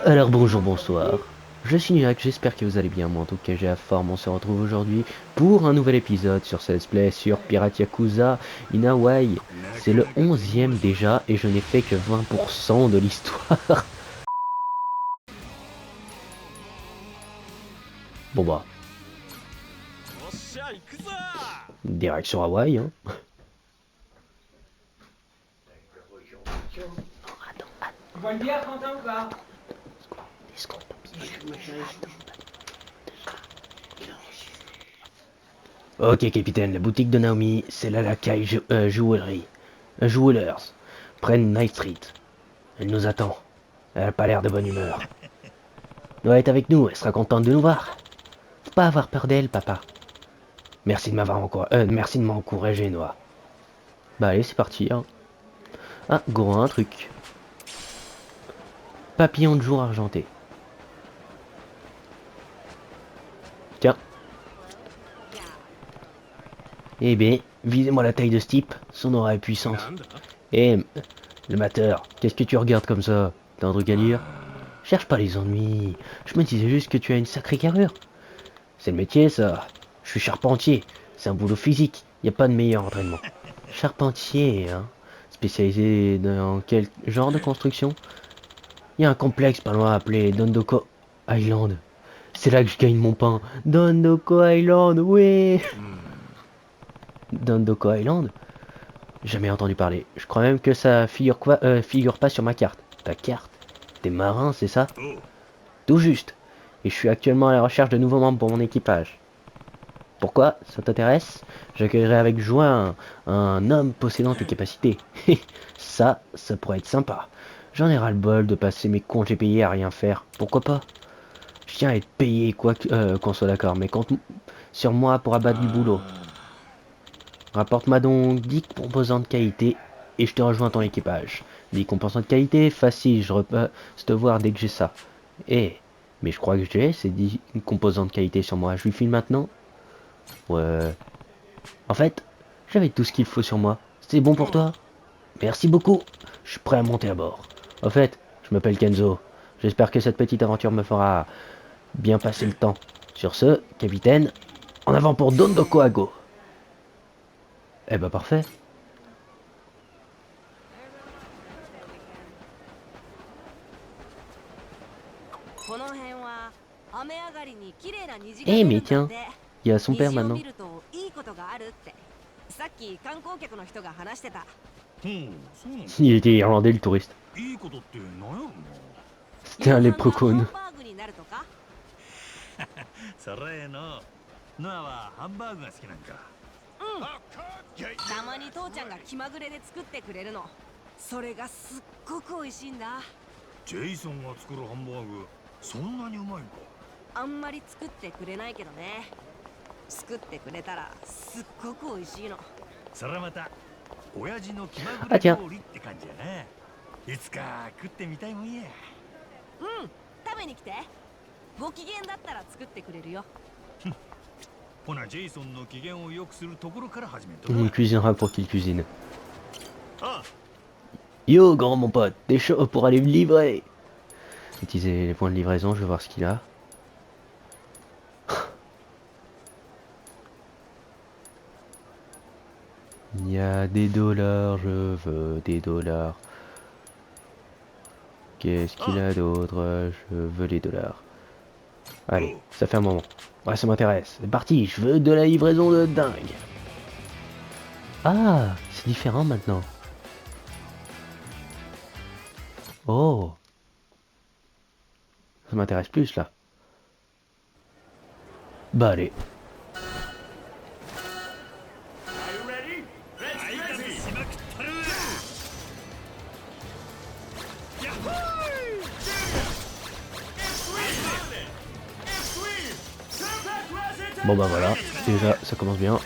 Alors bonjour, bonsoir. Je suis Nuak, j'espère que vous allez bien. Moi en tout cas j'ai la forme. On se retrouve aujourd'hui pour un nouvel épisode sur ce let's play sur Pirate Yakuza in Hawaii. C'est le 11e déjà et je n'ai fait que 20% de l'histoire. Bon bah, direction Hawaï hein. Bonne bière, Quentin, ou pas? Ok capitaine, la boutique de Naomi, c'est la Lakai Jewelry. Jewelers, près de Night Street. Elle nous attend. Elle a pas l'air de bonne humeur. Elle doit être avec nous, elle sera contente de nous voir. Faut pas avoir peur d'elle, papa. Merci de m'encourager, Noah. Bah allez, c'est parti. Hein. Ah, gros, un truc. Papillon de jour argenté. Tiens. Eh ben, visez-moi la taille de ce type. Son aura est puissante. Eh, le mateur, qu'est-ce que tu regardes comme ça? T'as un truc à dire? Cherche pas les ennuis. Je me disais juste que tu as une sacrée carrure. C'est le métier, ça. Je suis charpentier. C'est un boulot physique. Y a pas de meilleur entraînement. Charpentier, hein. Spécialisé dans quel genre de construction? Il y a un complexe pas loin appelé Dondoko Island. C'est là que je gagne mon pain. Dondoko Island, ouais. Dondoko Island? Jamais entendu parler. Je crois même que ça figure pas sur ma carte. Ta carte? T'es marin, c'est ça? Tout juste. Et je suis actuellement à la recherche de nouveaux membres pour mon équipage. Pourquoi? Ça t'intéresse? J'accueillerai avec joie un homme possédant tes capacités. Ça pourrait être sympa. J'en ai ras le bol de passer mes congés payés à rien faire. Pourquoi pas? Je tiens à être payé, quoi qu'on soit d'accord, mais compte sur moi pour abattre du boulot. Rapporte-moi donc 10 composants de qualité et je te rejoins à ton équipage. 10 composants de qualité, facile, je repasse te voir dès que j'ai ça. Eh, mais je crois que j'ai ces 10 composants de qualité sur moi. Je lui file maintenant? Ouais. En fait, j'avais tout ce qu'il faut sur moi. C'est bon pour toi? Merci beaucoup. Je suis prêt à monter à bord. En fait, je m'appelle Kenzo. J'espère que cette petite aventure me fera bien passer le temps. Sur ce, capitaine, en avant pour Dondokoago. Eh ben parfait. Eh mais tiens, il y a son père maintenant. Il était irlandais le touriste. C'était un léprechaun. それのノアはハンバーグが好きなんか。たまに父ちゃんが気まぐれで作ってくれるの。それがすっごく美味しいんだ。ジェイソンが作るハンバーグそんなにうまいんか。あんまり作ってくれないけどね。作ってくれたらすっごく美味しいの。それまた親父の気まぐれ料理って感じやね。いつか食ってみたいもんや。うん、食べに来て。ご機嫌だったら作ってくれるよ。ほなジェイソンの機嫌を良くするところから始めとOn cuisinera pour qu'il cuisine. あ Yo, grand mon pote, t'es chaud pour aller me livrer? Utiliser les points de livraison, je vais voir ce qu'il a. Il y a des dollars, je veux des dollars. Qu'est-ce qu'il a d'autre? Je veux les dollars. Allez, ça fait un moment. Ouais, ça m'intéresse. C'est parti, je veux de la livraison de dingue. Ah, c'est différent maintenant. Oh. Ça m'intéresse plus là. Bah allez. Bon bah voilà, déjà ça commence bien.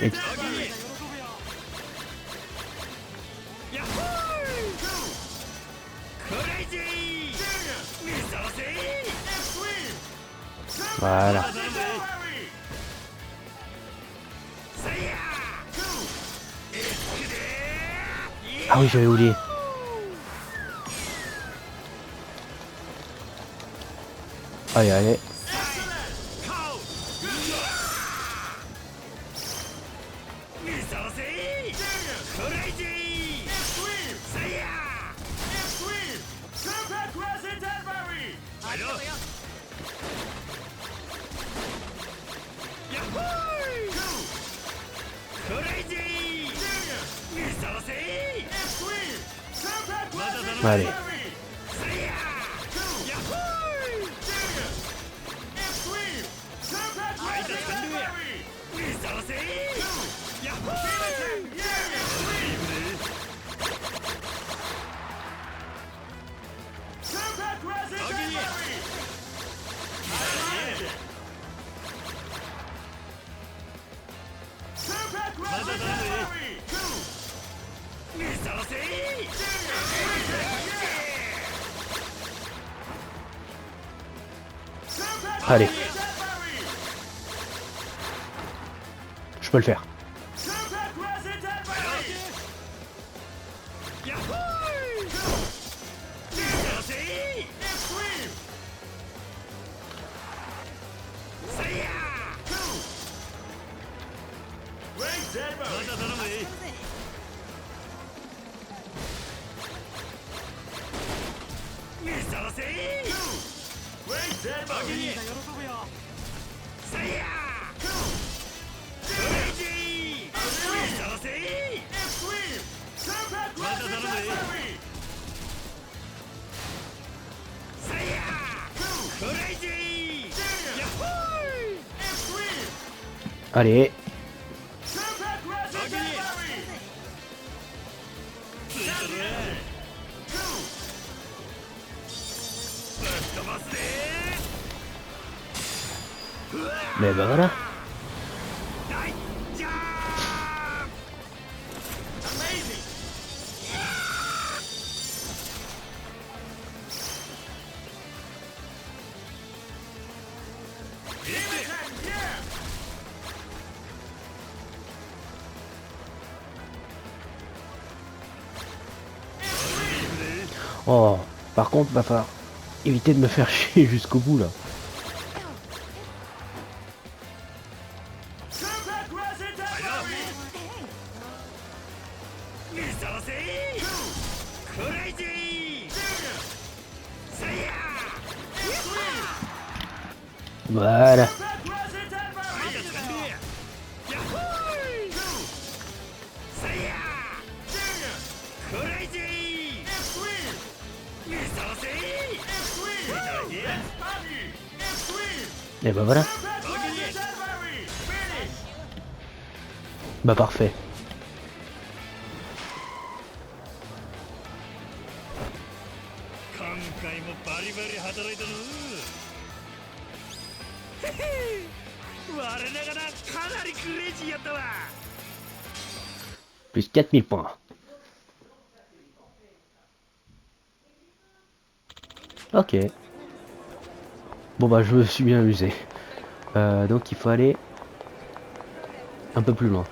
Et puis... Voilà. Ah oui, j'avais oublié. Allez, allez. Allez. Allez. Je peux le faire. Allez. Mais ben voilà. Oh, par contre, va falloir éviter de me faire chier jusqu'au bout là. Voilà. Et ben voilà. Bah parfait. Plus 4000 points. Ok. Bon bah je me suis bien amusé. Donc il faut aller un peu plus loin.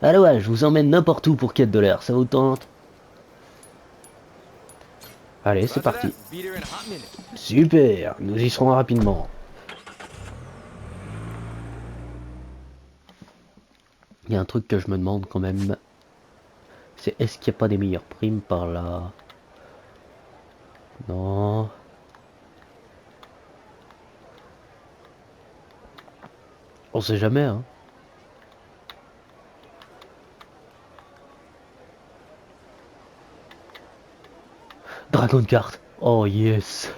Allez ouais, je vous emmène n'importe où pour $4. Ça vous tente? Allez, c'est parti. Super, nous y serons rapidement. Il y a un truc que je me demande quand même. C'est est-ce qu'il n'y a pas des meilleures primes par là? Non. On sait jamais, hein. Dragon Kart. Oh yes.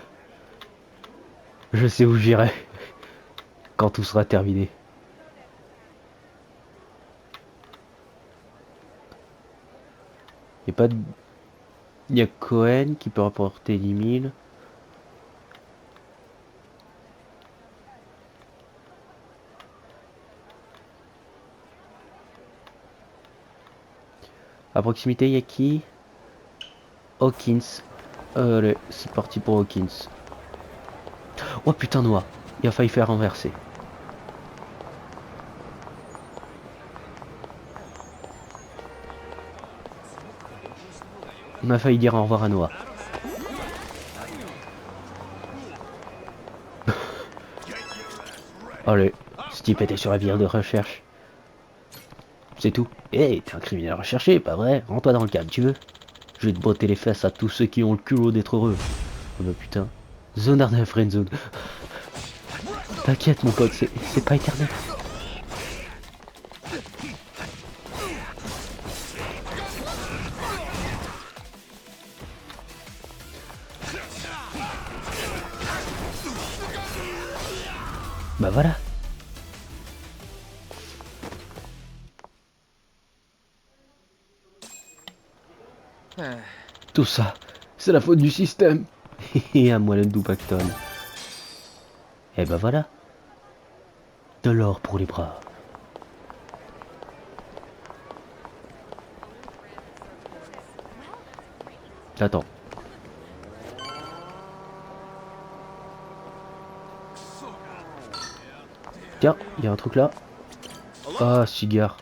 Je sais où j'irai. Quand tout sera terminé. Il y a Cohen qui peut rapporter 10 000. À proximité, il y a qui? Hawkins. Allez, c'est parti pour Hawkins. Oh putain, Noah. Il a failli faire renverser. On a failli dire au revoir à Noah. Allez, ce type était sur la vire de recherche. C'est tout. Hé, t'es un criminel recherché, pas vrai? Rends-toi dans le cadre, tu veux? Je vais te botter les fesses à tous ceux qui ont le culot d'être heureux. Oh bah putain. Zonard de la friendzone. T'inquiète mon pote, c'est pas éternel. Bah voilà. Tout ça, c'est la faute du système. Et à moi le Doupacton. Et bah voilà. De l'or pour les bras. Attends. Tiens, il y a un truc là. Ah, cigare.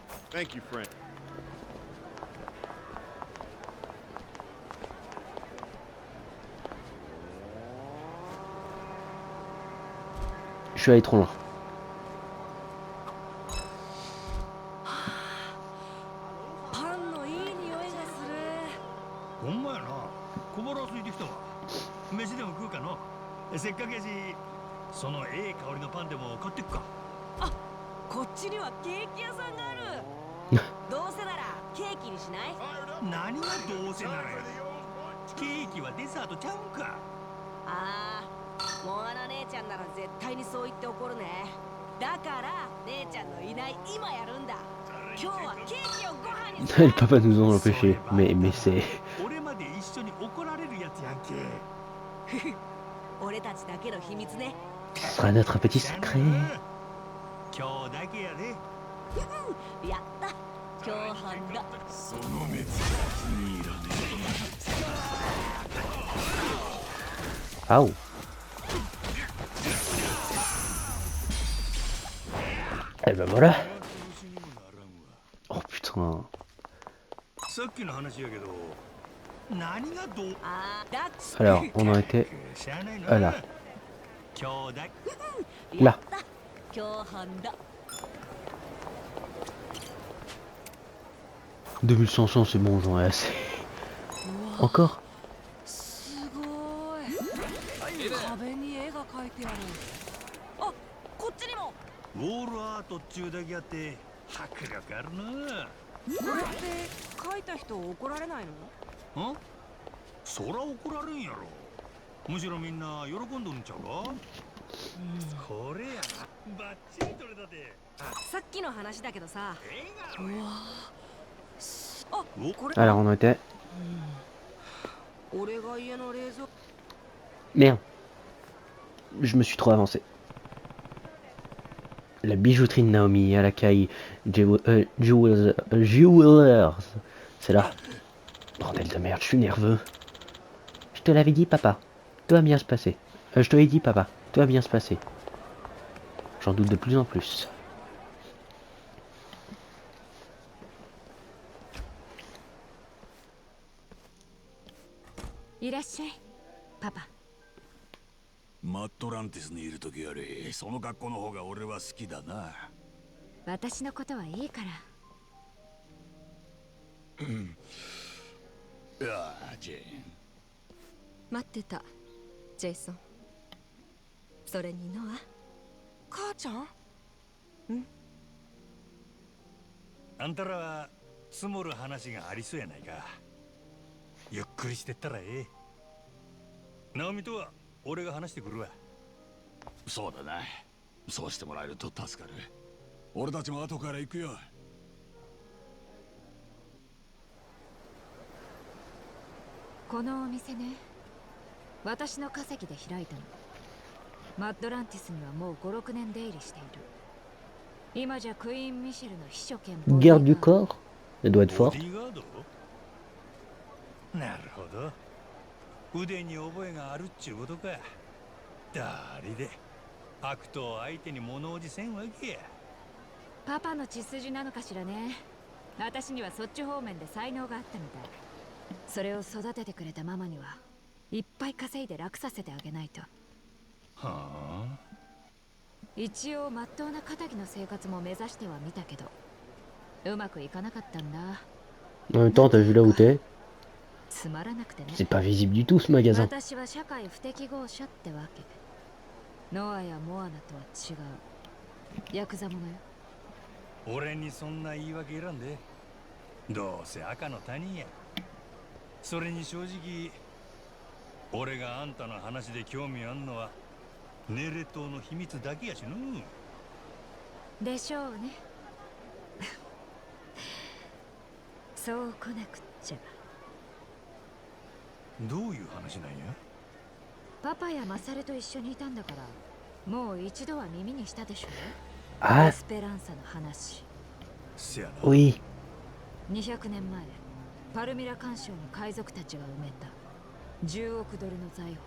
Je suis allé trop loin. パンのいい匂いがする。ほんまやな。小腹空いてきたわ。飯でも食うかの。せっかくやし、そのええ香りのパンでも買ってくか。あ、こっちにはケーキ屋さんがある。どうせならケーキにしない？何がどうせならや。ケーキはデザートちゃうんか。ああ、モアナ姉ちゃんなら絶対にそう言って怒るね。だから姉ちゃんのいない今やるんだ。今日はケーキをご飯にする。Le papa nous en empêcher, mais c'est... 俺まで一緒に怒られるやつやんけ。俺たちだけの秘密ね。 Ce sera notre petit secret. 今日だけやで。やった共犯だ。その熱にいらね Aouh. Et ben voilà. Oh putain. さっきの話やけど、何がどう？ Alors, on en était しゃあないな。 là. 今日だ。 Là. 共犯だ。 2500, c'est bon, j'en ai assez. Encore? すごい。壁に絵が描いてある。あ、こっちにも。ウォールアートっちゅうだけあって迫力あるな。これって描いた人怒られないの？ん？そら怒られんやろ。むしろみんな喜んどるんちゃうか？これやな。バッチリ撮れたで。さっきの話だけどさ。うわ。あ、これ。 Alors, on en était... 俺が家の冷蔵。 Merde. Je me suis trop avancé. La bijouterie de Naomi à la caille Jewelers. C'est là. Bordel de merde, je suis nerveux. Je te l'avais dit, papa. Tout va bien se passer. Je te l'ai dit, papa. Tout va bien se passer. J'en doute de plus en plus. Papa. マットランティスにいる時よりその学校の方が俺は好きだな。私のことはいいから。いやあ、ジェーン。待ってた、ジェイソン。それにノア。母ちゃん？ん？あんたらは積もる話がありそうやないか。ゆっくりしてったらええ。ナオミとは俺が話してくるわ。そうだな。そうしてもらえると助かる。俺たちも後から行くよ。このお店ね、私の稼ぎで開いたの。マッドランティスにはもう5、6年出入りしている。今じゃクイーン・ミシェルの秘書兼 Garde du corps? Elle doit être ボ forte. ディーガード？なるほど。腕に覚えがあるっちゅうことか。誰で悪党相手に物おじせんわけや。パパの血筋なのかしらね。私にはそっち方面で才能があったみたい。それを育ててくれたママにはいっぱい稼いで楽させてあげないと。はあ。一応まっとうな仇の生活も目指してはみたけど、うまくいかなかったんだ。En même temps, t'as vu là où t'es? つまらなくてね。 C'est pas visible du tout ce magasin. 私は社会不適合者ってわけ。ノアやモアナとは違うヤクザ者よ。俺にそんな言い訳いらんで。どうせ赤の他人や。それに正直俺があんたの話で興味あんのはネレ島の秘密だけやしの。でしょうね。そう来なくっちゃ。どういう話なんや。パパやマサルと一緒にいたんだから、もう一度は耳にしたでしょう。エ Ah, スペランサの話。せやな。 oui. 200年前、パルミラ環礁に海賊たちが埋めた10億ドルの財宝。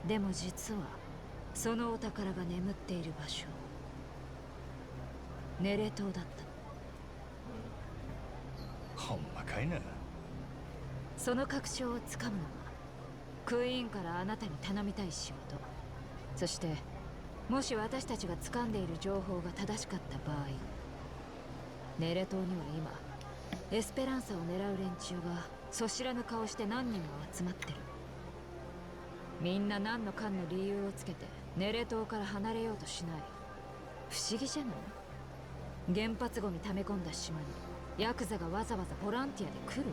でも実はそのお宝が眠っている場所、ネレ島だった。ほんまかいな。その確証をつかむのはクイーンからあなたに頼みたい仕事。そしてもし私たちが掴んでいる情報が正しかった場合、ネレ島には今エスペランサを狙う連中がそしらぬ顔して何人も集まってる。みんな何のかんの理由をつけてネレ島から離れようとしない。不思議じゃない？原発ゴミ溜め込んだ島にヤクザがわざわざボランティアで来る？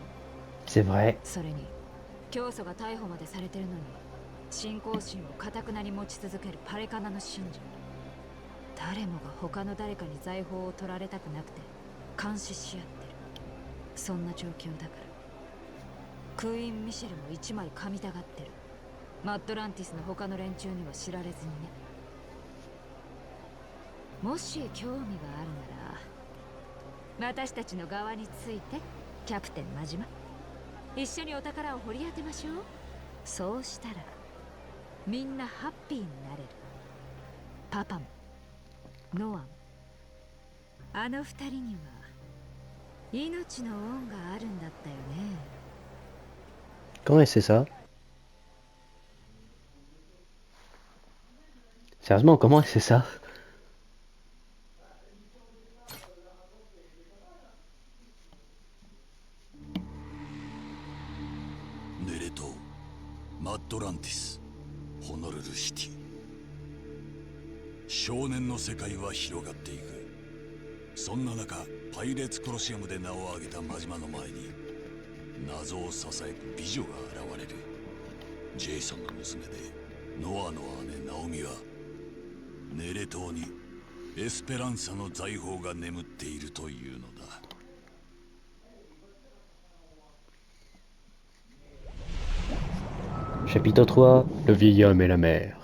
C'est vrai. それに教祖が逮捕までされてるのに信仰心を堅くなに持ち続けるパレカナの信者。誰もが他の誰かに財宝を取られたくなくて監視し合ってる。そんな状況だからクイーン・ミシェルも一枚噛みたがってる。マッドランティスの他の連中には知られずにね。もし興味があるなら私たちの側について、キャプテン真島。一緒にお宝を掘り当てましょう。そうしたらみんなハッピーになれる。パパもノアも。あの二人には命の恩があるんだったよね。 Comment elle sait ça? Sérieusement, comment elle sait ça? ネレ島、マッドランティス、ホノルルシティ。少年の世界は広がっていく。そんな中、パイレーツコロシアムで名を挙げた真島の前に謎を支える美女が現れる。ジェイソンの娘でノアの姉ナオミはネレ島にエスペランサの財宝が眠っているというのだ。Chapitre 3, le vieil homme et la mer.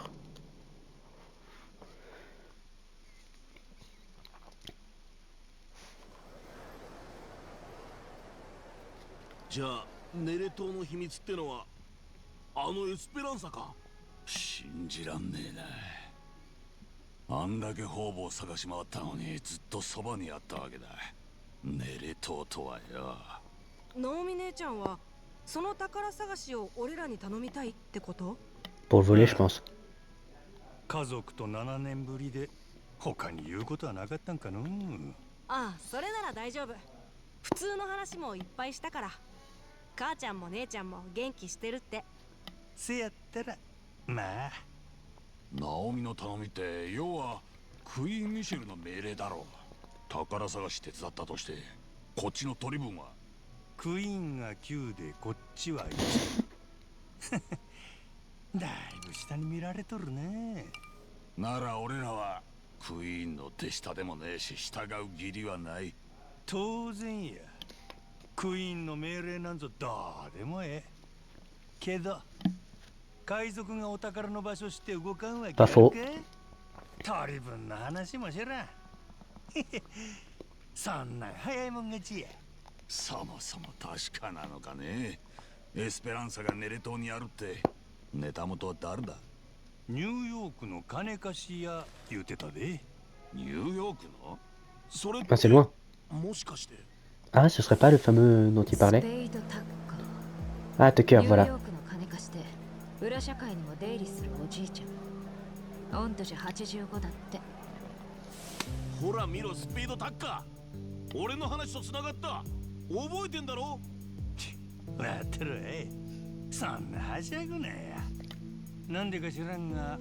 じゃあネレ島の秘密ってのはあのエスペランサか？信じらんねえな。あんだけ方々探し回ったのにずっとそばにあったわけだ。ネレ島とはよ。ナオミ姉ちゃんはその宝探しを俺らに頼みたいってこと？ Pour le voler, je pense. 家族と7年ぶりで他に言うことはなかったんかの。ああ、それなら大丈夫。普通の話もいっぱいしたから。母ちゃんも姉ちゃんも元気してるって。せやったらまあ。ナオミの頼みって要はクイーン・ミシェルの命令だろう。宝探し手伝ったとしてこっちの取り分は。クイーンが9でこっちは1。だいぶ下に見られとるね。なら俺らはクイーンの手下でもねえし従う義理はない。当然や。クイーンの命令なんぞどうでもええ。けど海賊がお宝の場所して動かんわけやるか。取り分の話も知らん。そんな早いもん勝ちや。そもそも確かなのかね。エスペランサがネレ島にあるってネタ元は誰だ？ニューヨークの金貸し屋言うてたで。ニューヨークの？それっ Ah, c'est て loin. もしかして Ah, ce serait pas le fameux dont il スペ parlait? イドタッカ Ah, ー Tucker, ニュー voilà. ヨークの金貸して裏社会にも出入りするおじいちゃん。御年85だって。ほら見ろ、スピードタッカー。俺の話と繋がった。覚えてんだろ？わかってるえ。そんなはしゃぐなや。なんでか知らんが、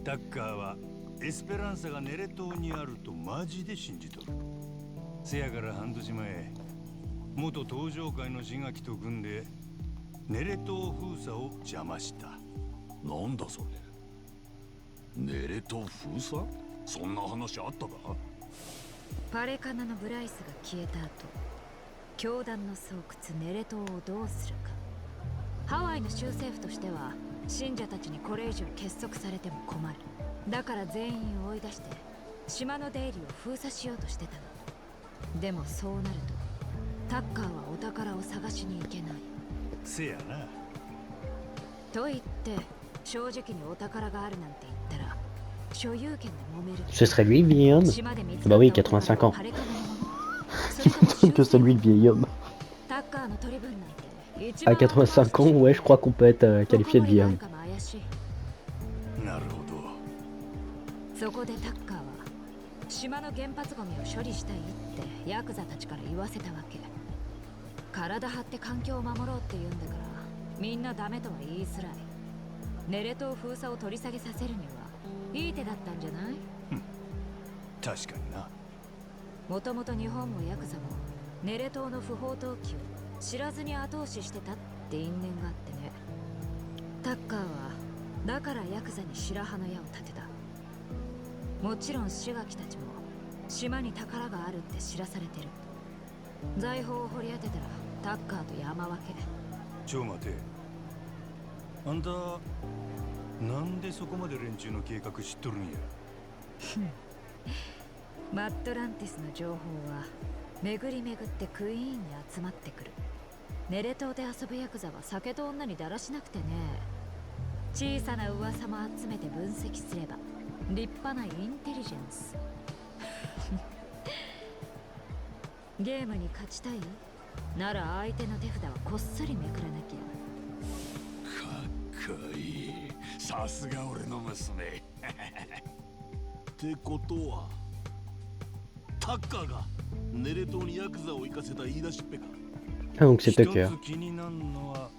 タッカーはエスペランサがネレ島にあるとマジで信じとる。せやから半年前、元登場会の志垣と組んでネレ島封鎖を邪魔した。なんだそれ。ネレ島封鎖？そんな話あったか？パレカナのブライスが消えた後、教団の巣窟ネレ島をどうするか。ハワイの州政府としては信者たちにこれ以上結束されても困る。だから全員を追い出して島の出入りを封鎖しようとしてたの。でもそうなるとタッカーはお宝を探しに行けない。せやな。と言って正直にお宝があるなんて言ったら所有権で揉める。 Ce serait lui, le vieil homme? 島で見つかった Bah oui, 85 ans. パレカナのもの。 Il m'étonne que c'est lui, le vieil homme. タッカーの取り分なんて À 85 ans, ouais, je crois qu'on peut être qualifié de vieil homme. なるほど。そこでタッカーは島の原発ゴミを処理したいってヤクザたちから言わせたわけ。体張って環境を守ろうって言うんだからみんなダメとは言いづらい。ネレ島封鎖を取り下げさせるにはいい手だったんじゃない？確かにな。もともと日本もヤクザもネレ島の不法投棄を知らずに後押ししてたって因縁があってね。タッカーはだからヤクザに白羽の矢を立てた。もちろん志垣たちも島に宝があるって知らされてる。財宝を掘り当てたらタッカーと山分け。ちょ待て。あんたなんでそこまで連中の計画知っとるんや？マットランティスの情報は巡り巡ってクイーンに集まってくる。ネレ島で遊ぶヤクザは酒と女にだらしなくてね。小さな噂も集めて分析すれば立派なインテリジェンス。ゲームに勝ちたいなら相手の手札はこっそりめくらなきゃ。かっこいい。さすが俺の娘。ってことはタッカーがネレ島にヤクザを行かせた言い出しっぺか。 Ah, donc c'est 一 Tucker. つ気になるのは、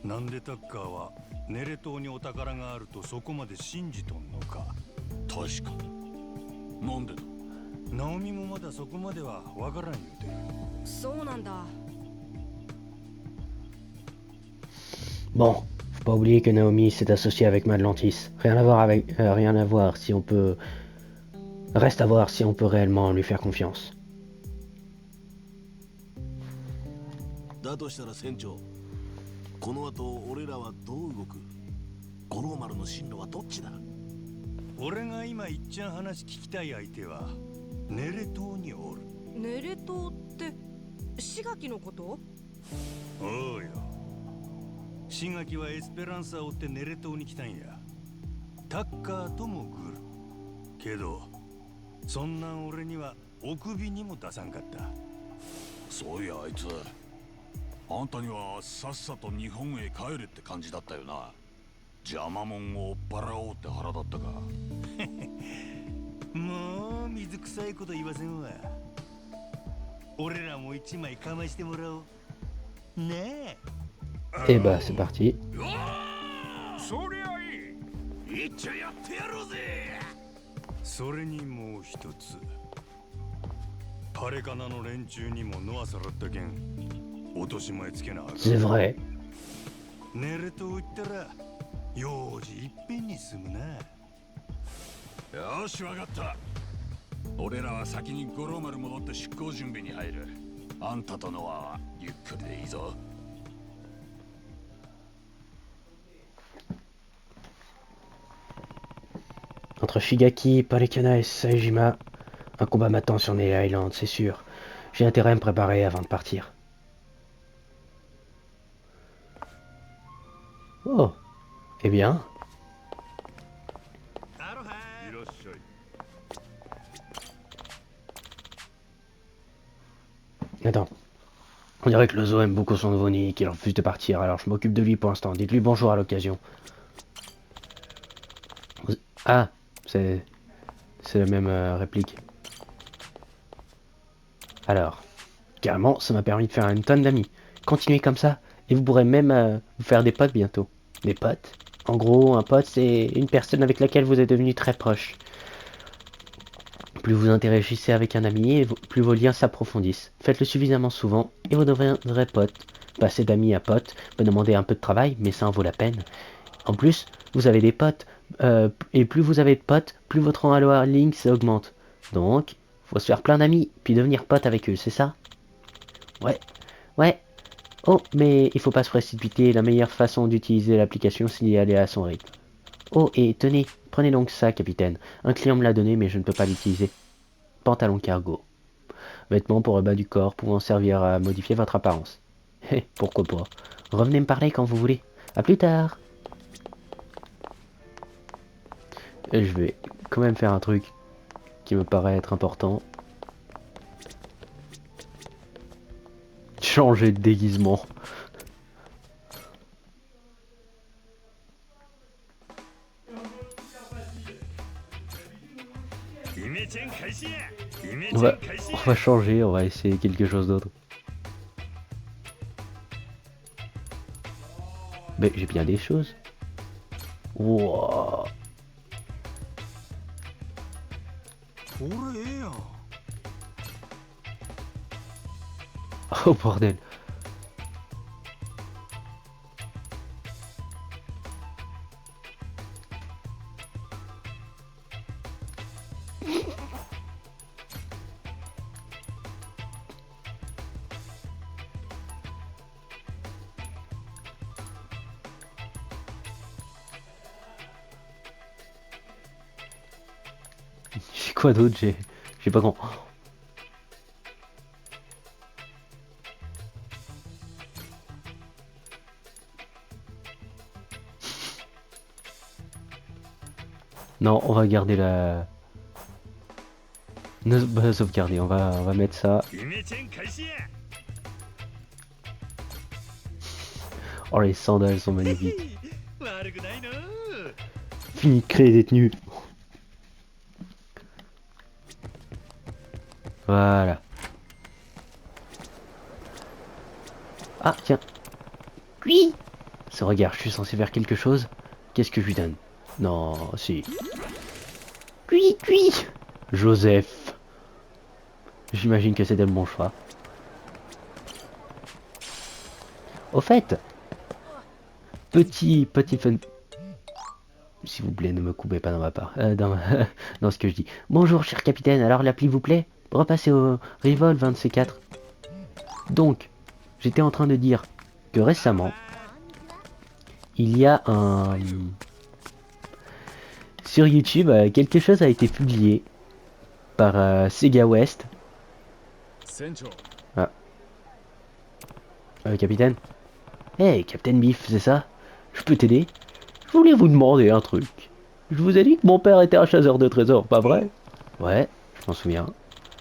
なんでタッカーはネレ島にお宝があるとそこまで信じとんのか。確かに。なんでだ？ナオミもまだそこまではわからん言うてる。そうなんだ。 Bon, faut pas oublier que Naomi s'est associée avec Madlantis. Rien à voir avec, rien à voir si on peut. Reste à voir si on peut réellement lui faire confiance. だとしたら船長、この後俺らはどう動く？五郎丸の進路はどっちだ？俺が今いっちゃん話聞きたい相手はネレ島におる。ネレ島って志垣のこと？おうよ。志垣はエスペランサを追ってネレ島に来たんや。タッカーともグル。けどそんなん俺にはお首にも出さんかった。そういやあいつ、あんたにはさっさと日本へ帰れって感じだったよな。邪魔者を追っ払おうって腹だったか。もう水臭いこと言わせんわ。俺らも一枚かましてもらおう。ねえ。Et bah, c'est parti. そりゃいい。いっちゃやってやろうぜ。それにもう一つ。パレカナの連中にもノアさらったけん落とし前つけなあかん。 C'est vrai. ネレ島行ったら用事いっぺんに済むな。よしわかった。俺らは先に五郎丸戻って出航準備に入る。あんたとノアはゆっくりでいいぞ。Entre Shigaki, Parekana et Saejima, un combat m'attend sur Neil Island, c'est sûr. J'ai intérêt à me préparer avant de partir. Eh bien. Attends. On dirait que le zoo aime beaucoup son nouveau-né et qu'il refuse de partir, alors je m'occupe de lui pour l'instant. Dites-lui bonjour à l'occasion. Ah, c'est la même réplique. Alors, carrément, ça m'a permis de faire une tonne d'amis. Continuez comme ça, et vous pourrez même vous faire des potes bientôt. Des potes? En gros, un pote, c'est une personne avec laquelle vous êtes devenu très proche. Plus vous interagissez avec un ami, et plus vos liens s'approfondissent. Faites-le suffisamment souvent, et vous deviendrez pote. Passez d'amis à pote, peut demander un peu de travail, mais ça en vaut la peine. En plus, vous avez des potes, et plus vous avez de potes, plus votre rang à Lynx augmente. Donc, faut se faire plein d'amis, puis devenir pote avec eux, c'est ça? Ouais. Oh, mais il faut pas se précipiter, la meilleure façon d'utiliser l'application, c'est d'y aller à son rythme. Oh, et tenez, prenez donc ça, capitaine. Un client me l'a donné, mais je ne peux pas l'utiliser. Pantalon cargo. Vêtements pour le bas du corps, pouvant servir à modifier votre apparence. Hé, pourquoi pas. Revenez me parler quand vous voulez. À plus tard. Et je vais quand même faire un truc qui me paraît être important. Changer de déguisement. On va changer, on va essayer quelque chose d'autre. Mais j'ai bien des choses. Wow. Oh bordel. J'ai quoi d'autre? J'ai pas grand. Non, on va garder la... Ne pas sauvegarder, on va mettre ça. Oh, les sandales sont magnifiques. Fini de créer des tenues. Voilà. Ah, tiens. Oui. Ce regard, je suis censé faire quelque chose. Qu'est-ce que je lui donne? Non, si. Cui. Joseph. J'imagine que c'était le bon choix. Au fait, petit fun. S'il vous plaît, ne me coupez pas dans ma part. Dans ce que je dis. Bonjour, cher capitaine. Alors, l'appli vous plaît? Repassez au Revolve 1 de ces 4. Donc, j'étais en train de dire que récemment, il y a un... Sur YouTube, quelque chose a été publié par Sega West. Ah. Capitaine? Hey, Captain Beef, c'est ça? Je peux t'aider? Je voulais vous demander un truc. Je vous ai dit que mon père était un chasseur de trésors, pas vrai? Ouais, je m'en souviens.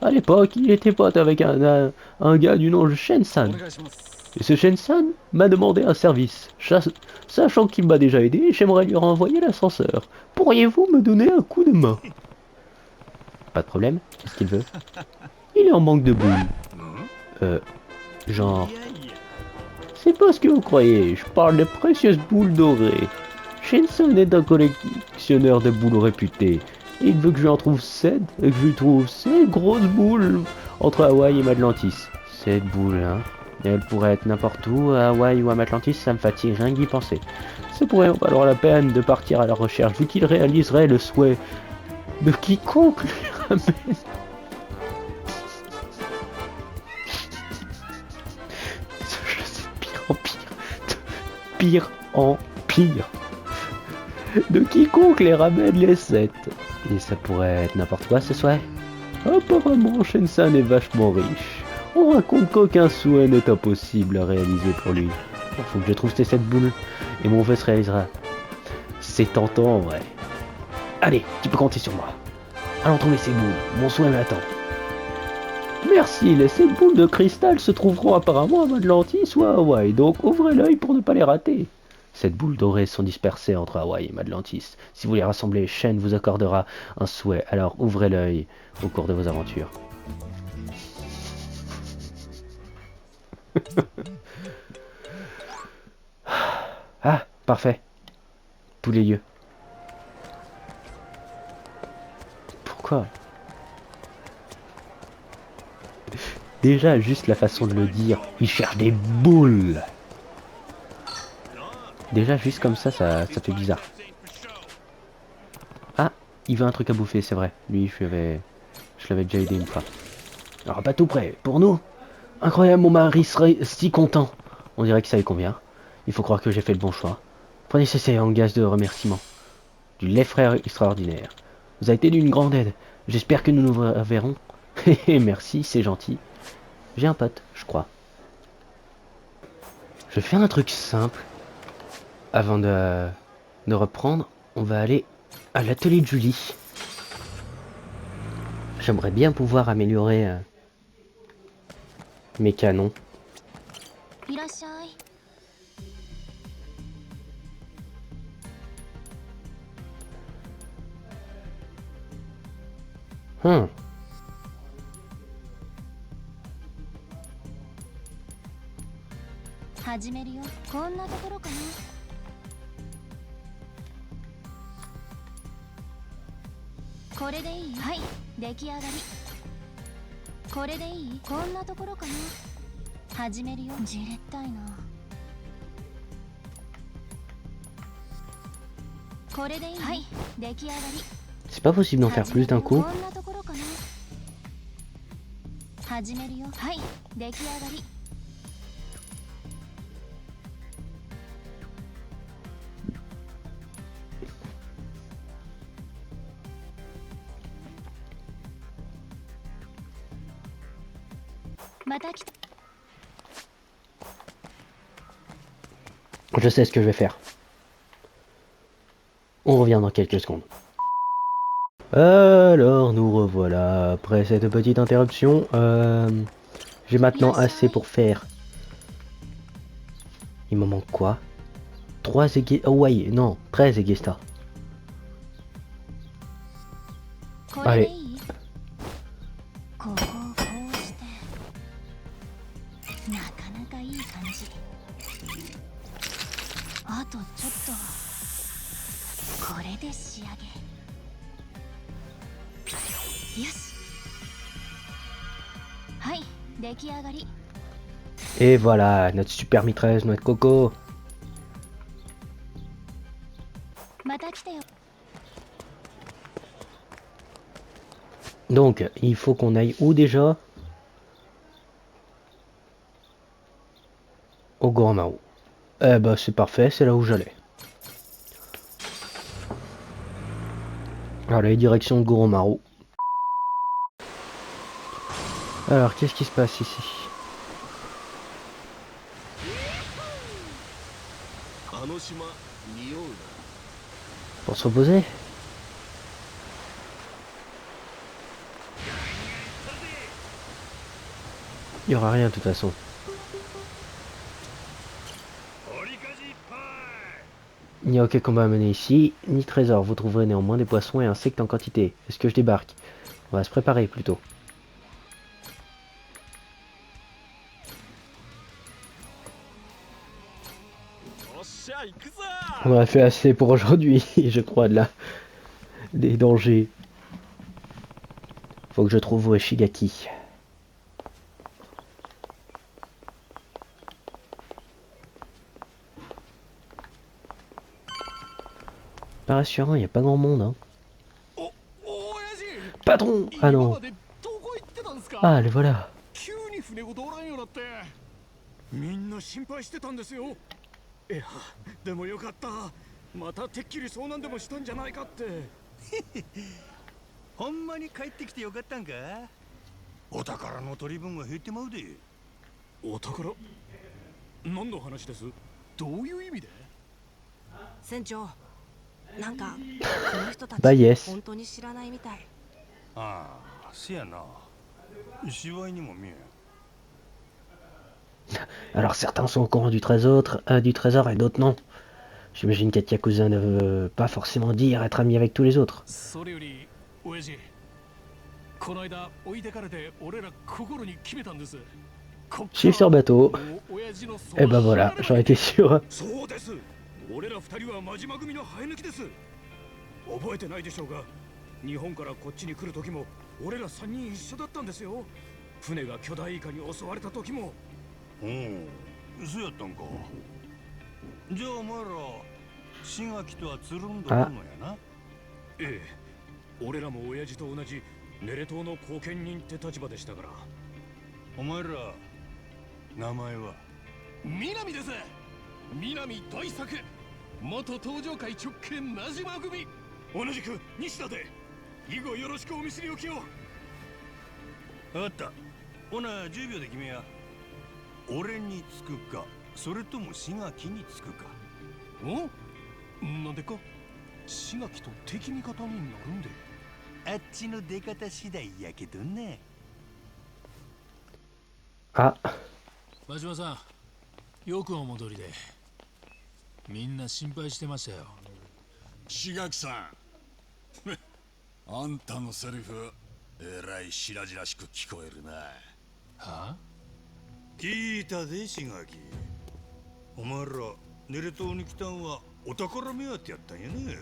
À l'époque, il était pote avec un gars du nom de Shen-san. Et ce Shen-san m'a demandé un service. Sachant qu'il m'a déjà aidé, j'aimerais lui renvoyer l'ascenseur. Pourriez-vous me donner un coup de main? Pas de problème, qu'est-ce qu'il veut? Il est en manque de boules. Genre... C'est pas ce que vous croyez, je parle de précieuses boules dorées. Shen-san est un collectionneur de boules réputé. Et il veut que je lui en trouve 7, et que je lui trouve 7 grosses boules entre Hawaï et Atlantis. 7 boules, hein. Et elles pourraient être n'importe où, à Hawaï ou à Atlantis, ça me fatigue rien d'y penser. Ça pourrait en valoir la peine de partir à la recherche, vu qu'il réaliserait le souhait de quiconque lui ramène. Je sais, pire en pire. Pire en pire. De quiconque les ramène les 7. Et ça pourrait être n'importe quoi ce souhait. Apparemment, Shen-san est vachement riche. On raconte qu'aucun souhait n'est impossible à réaliser pour lui. Faut que je trouve ces 7 boules. Et mon vœu se réalisera. C'est tentant en vrai. Allez, tu peux compter sur moi. Allons trouver ces boules, mon souhait m'attend. Merci, ces boules de cristal se trouveront apparemment à Atlantis ou à Hawaï, donc ouvrez l'œil pour ne pas les rater. Cette boules dorées sont dispersées entre Hawaï et Atlantis. Si vous les rassemblez, Shen vous accordera un souhait, alors ouvrez l'œil au cours de vos aventures. Ah, parfait. Tous les lieux. Pourquoi? Déjà, juste la façon de le dire, il cherche des boules. Déjà, juste comme ça fait bizarre. Ah, il veut un truc à bouffer, c'est vrai. Lui, je l'avais déjà aidé une fois. Alors, pas tout prêt. Pour nous? Incroyable, mon mari serait si content. On dirait que ça lui convient. Il faut croire que j'ai fait le bon choix. Prenez ceci en gage de remerciement. Du lait frère extraordinaire. Vous avez été d'une grande aide. J'espère que nous nous reverrons. Merci, c'est gentil. J'ai un pote, je crois. Je vais faire un truc simple. Avant de reprendre, on va aller à l'atelier de Julie. J'aimerais bien pouvoir améliorer mes canons. Hmm. C'est pas possible d'en faire plus d'un coup. Je sais ce que je vais faire. On revient dans quelques secondes. Alors, nous revoilà après cette petite interruption. J'ai maintenant assez pour faire... Il me manque quoi? 3 aiguilles... Oh ouais, non, 13 aiguistas. Allez. Et voilà, notre super maîtresse, notre coco. Donc, il faut qu'on aille où déjà? Au Goromaru. Eh bah c'est parfait, c'est là où j'allais. Allez, direction Goromaru. Alors, qu'est-ce qui se passe ici? Pour se reposer? Il n'y aura rien de toute façon. Il n'y a aucun combat à mener ici, ni trésor. Vous trouverez néanmoins des poissons et insectes en quantité. Est-ce que je débarque? On va se préparer plutôt. On a fait assez pour aujourd'hui, je crois, des dangers. Faut que je trouve où est Shigaki. Pas rassurant, il n'y a pas grand monde, hein. Patron! Ah non. Ah, le voilà. みんな心配してたんですよ。いや、でもよかった。またてっきり遭難でもしたんじゃないかって。ほんまに帰ってきてよかったんか？お宝の取り分が減ってまうで。お宝？何の話です？どういう意味で？船長、なんかこの人たち Bah yes. 本当に知らないみたい。ああ、せやな。芝居にも見えん。 Alors certains sont au courant du trésor et d'autres non. J'imagine qu'être Yakuza ne veut pas forcément dire être ami avec tous les autres. それより親父、この間置いてかれて俺ら心に決めたんです。 Chiffre sur bateau. Et ben voilà, j'en étais sûr. そうです。俺ら二人は真島組の生え抜きです。覚えてないでしょうが、日本からこっちに来る時も俺ら三人一緒だったんですよ。船が巨大イカに襲われた時も。おお、そうやったんか。じゃあお前ら新垣とはつるんどるのやな。ええ、俺らも親父と同じネレ島の後見人って立場でしたから。お前ら名前は？南です。南大作、元登場会直系名島組。同じく西田で。以後よろしくお見知りおきを。分かった。ほな10秒で決めや。俺につくか、それとも新垣につくか。お？なんでか？新垣と敵味方になるんで。あっちの出方次第やけどね。Ah, 真島さん、よくお戻りで。みんな心配してましたよ。志垣さんあんたのセリフえらい白々しく聞こえるな。はあ？聞いたで、新垣。お前らネレ島に来たんはお宝目当てやったんやね。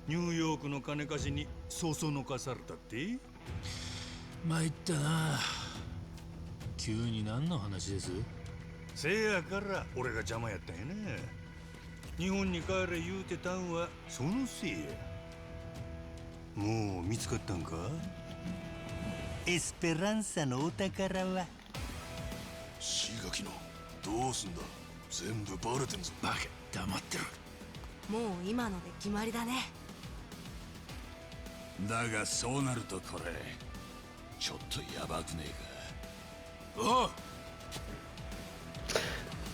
ニューヨークの金貸しにそそのかされたって。参ったな。急に何の話です？せやから俺が邪魔やったんやね。日本に帰れ言うてたんはそのせいや。もう見つかったんか？エスペランサのお宝は。志垣のどうすんだ、全部バレてんぞ。バカ、黙ってろ。もう今ので決まりだね。だがそうなるとこれちょっとやばくねえか。おう。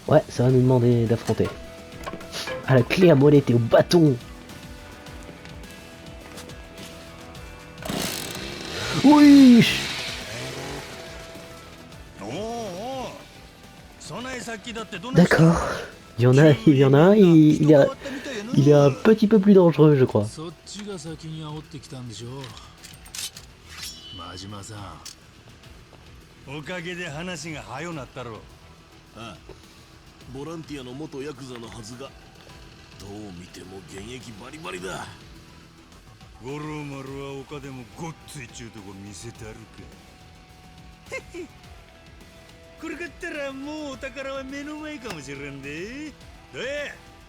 ouais, ça va nous demander d'affronter. À la clé à molette et au bâton. Oui. D'accord. Il y en a un, il est un petit peu plus dangereux, je crois. そっちが先に煽ってきたんでしょ。真島さん。おかげで話が早なったろ。ああ、ボランティアの元ヤクザのはずが、どう見ても現役バリバリだ。五郎丸は丘でもごっついちゅうとこ見せたるか。これ買ったらもうお宝は目の前かもしれんで。どう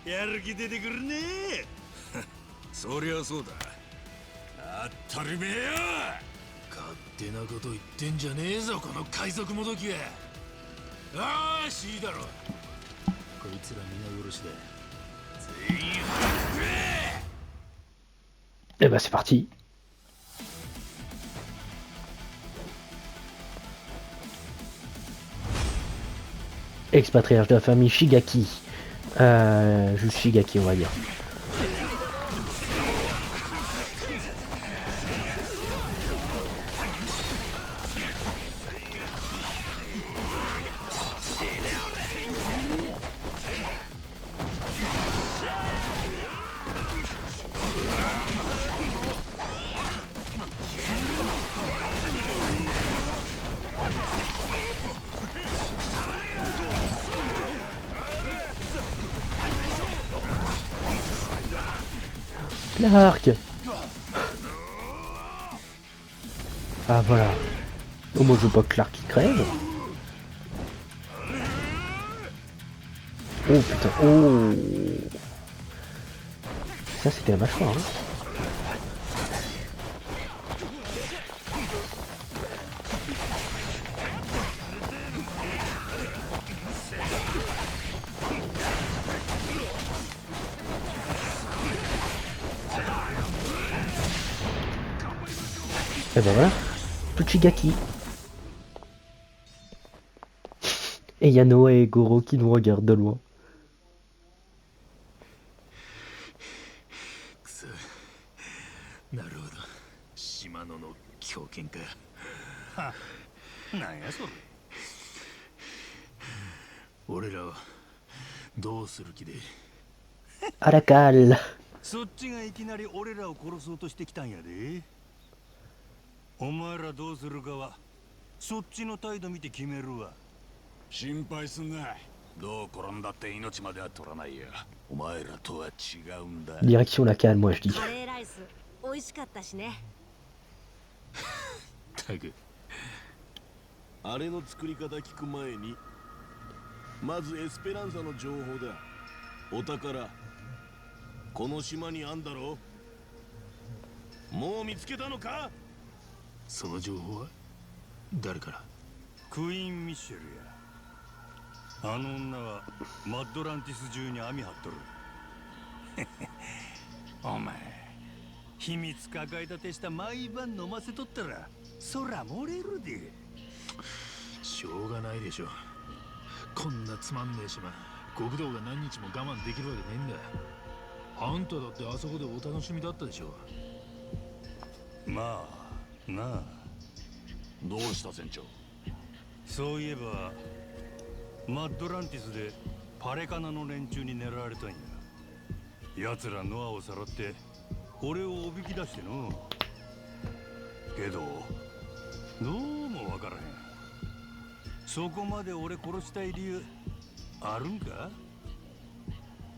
や、やる気出てくるね。そりゃそうだ。当たり前や。勝手なこと言ってんじゃねえぞ、この海賊もどきは。ああ、しいだろ。こいつら皆殺しだ。全員吐くれ。 Et bah c'est parti. Expatriage de la famille Shigaki. Juste Shigaki on va dire. Clark. Ah voilà. Oh moi je veux pas que Clark qui crève. Oh putain. Oh. Ça c'était la mâchoire hein. Et ben voilà, Tuchigaki. Et Yano et Goro qui nous regardent de loin. なるほど。島野の狂犬か。はなんやそれ。俺らはどうする気で。À la cale. そっちがいきなり俺らを殺そうとしてきたんやで。お前らどうするかはそっちの態度見て決めるわ。心配すんな。どう転んだって命までは取らないよ。お前らとは違うんだ。 Direction la cale, moi je dis. カレーライス美味しかったしね。たくあれの作り方聞く前にまずエスペランサの情報だ。お宝この島にあんだろ。もう見つけたのか。その情報は誰から。クイーン・ミッシェルや。あの女はマッドランティス中に網張っとる。お前秘密抱えたてした毎晩飲ませとったら空漏れるで。しょうがないでしょ。こんなつまんねえ島極道が何日も我慢できるわけねえんだ。あんただってあそこでお楽しみだったでしょ。まあなあ。どうした船長。そういえばマッドランティスでパレカナの連中に狙われたんや。奴らノアをさらって俺をおびき出しての。けどどうもわからへん。そこまで俺殺したい理由あるんか。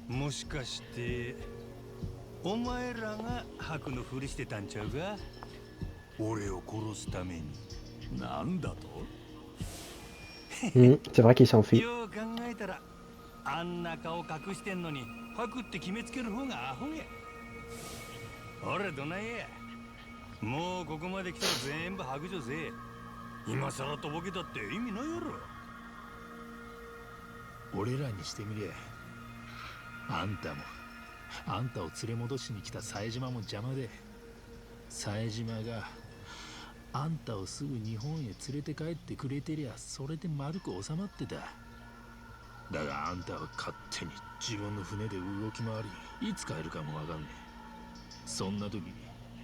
もしかしてお前らが白のふりしてたんちゃうか。俺を殺すために。なんだと。C'est vrai qu'il s'enfuit. よう考えたらあんな顔隠してんのに白って決めつける方がアホや。俺どないや。もうここまで来たら全部白状せえ。今さらとぼけたって意味ないやろ。俺らにしてみりゃあんたもあんたを連れ戻しに来た冴島も邪魔で、冴島があんたをすぐ日本へ連れて帰ってくれてりゃそれで丸く収まってた。だがあんたは勝手に自分の船で動き回りいつ帰るかもわかんねえ。そんな時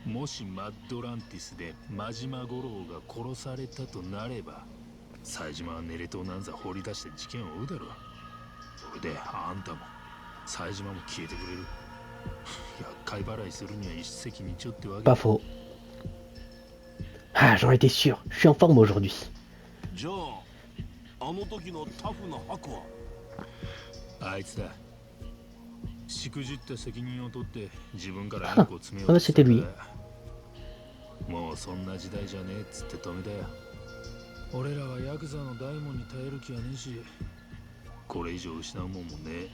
もしマッドランティスで真島五郎が殺されたとなれば冴島はネレ島なんざ放り出して事件を追うだろう。それであんたも冴島も消えてくれる。厄介払いするには一石二鳥ってわけ。 Pas faux. Ah, j'en étais sûr. Je suis en forme aujourd'hui. じゃああの時のタフな白は。あいつだ。しくじった責任を取って自分から円を詰めようとした c'était lui. もうそんな時代じゃねえっつって止めたよ。俺らはヤクザの大門に耐える気はねえし、これ以上失うもんもねえ。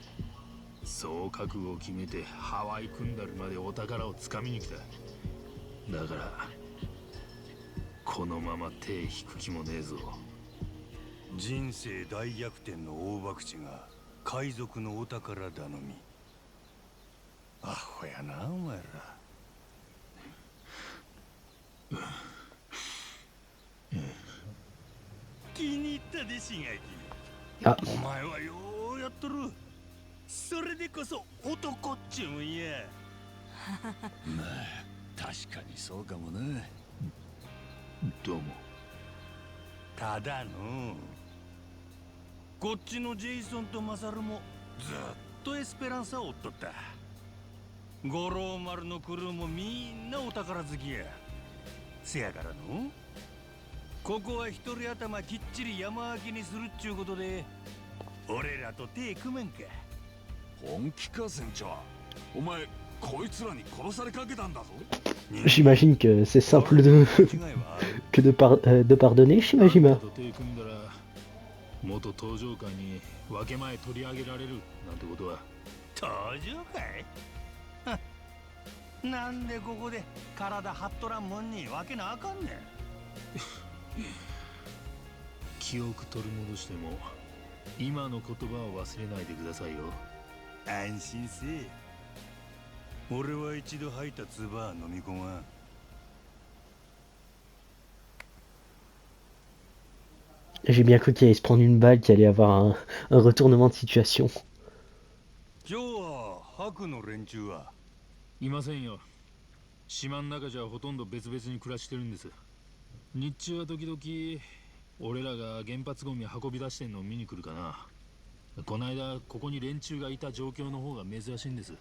そう覚悟を決めてハワイクンダルまでお宝をつかみに来た。だからこのまま手引く気もねえぞ。人生大逆転の大博打が海賊のお宝頼み。アホやなお前ら。気に入ったでしがき。お前はようやっとる。それでこそ男っちゅうんや。まあ確かにそうかもな。どうも。ただのこっちのジェイソンとマサルもずっとエスペランサを追っとった。五郎丸のクルーもみんなお宝好きや。せやからのここは一人頭きっちり山分けにするっちゅうことで俺らと手組めんか。本気か船長。お前こいつらに殺されかけたんだぞ。 J'imagine que c'est simple que de pardonner chez Majima. 元登場会に分け前取り上げられるなんてことは。登場会なんでここで体張っとらんもんに分けなあかんねん。記憶取り戻しても今の言葉を忘れないでくださいよ。安心せえ。俺は一度吐いた唾は飲み込まん。J'ai bien cru qu'il allait se prendre une balle, qu'il allait avoir un retournement de situation. 今日は白の連中はいませんよ。島の中じゃほとんど別々に暮らしてるんです。日中は時々俺らが原発ゴミ運び出してんのを見に来るかな。こないだここに連中がいた状況の方が珍しいんです。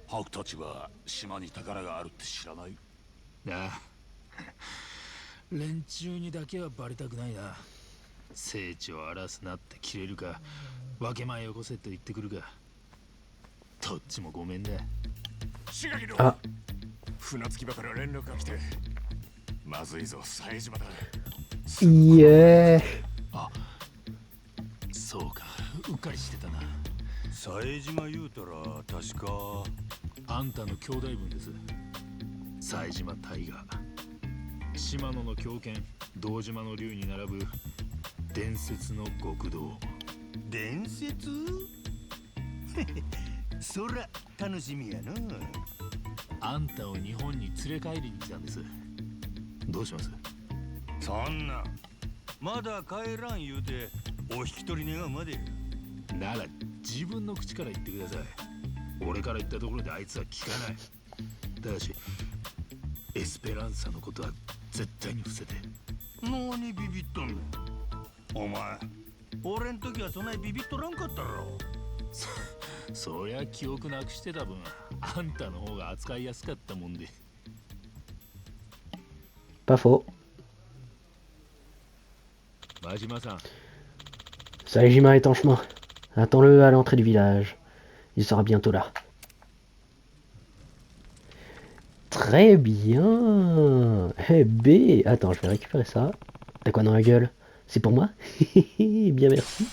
ハクたちは島に宝があるって知らない？ああ連中にだけはバレたくないな。聖地を荒らすなって切れるか、分け前よこせと言ってくるか、どっちもごめんだ。あ、船着き場から連絡が来て、まずいぞ冴島だ。いえあ、そうか、うっかりしてたな。冴島言うたら確かあんたの兄弟分です。冴島大河、島野の狂犬堂島の竜に並ぶ伝説の極道。伝説そら楽しみやな。あんたを日本に連れ帰りに来たんです。どうします？そんなまだ帰らん言うてお引き取り願うまで。なら自分の口から言ってください。俺から言ったところであいつは聞かない。ただしエスペランサのことは絶対に伏せて。何ビビっとんねんお前。俺ん時はそんなにビビっとらんかったろ。そりゃ記憶なくしてた分、あんたの方が扱いやすかったもんで。pas faux. 真島さん、 Saejima est en chemin. Attends-le à l'entrée du village. Il sera bientôt là. Très bien. Eh B. Attends, je vais récupérer ça. T'as quoi dans la gueule? C'est pour moi? Bien, merci.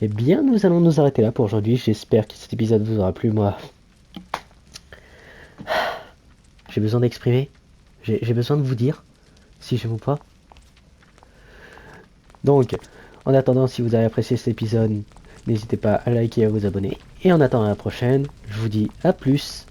Eh bien, nous allons nous arrêter là pour aujourd'hui. J'espère que cet épisode vous aura plu. Moi, j'ai besoin d'exprimer. J'ai besoin de vous dire si je vous pas. Donc, en attendant, si vous avez apprécié cet épisode, n'hésitez pas à liker et à vous abonner. Et en attendant la prochaine, je vous dis à plus.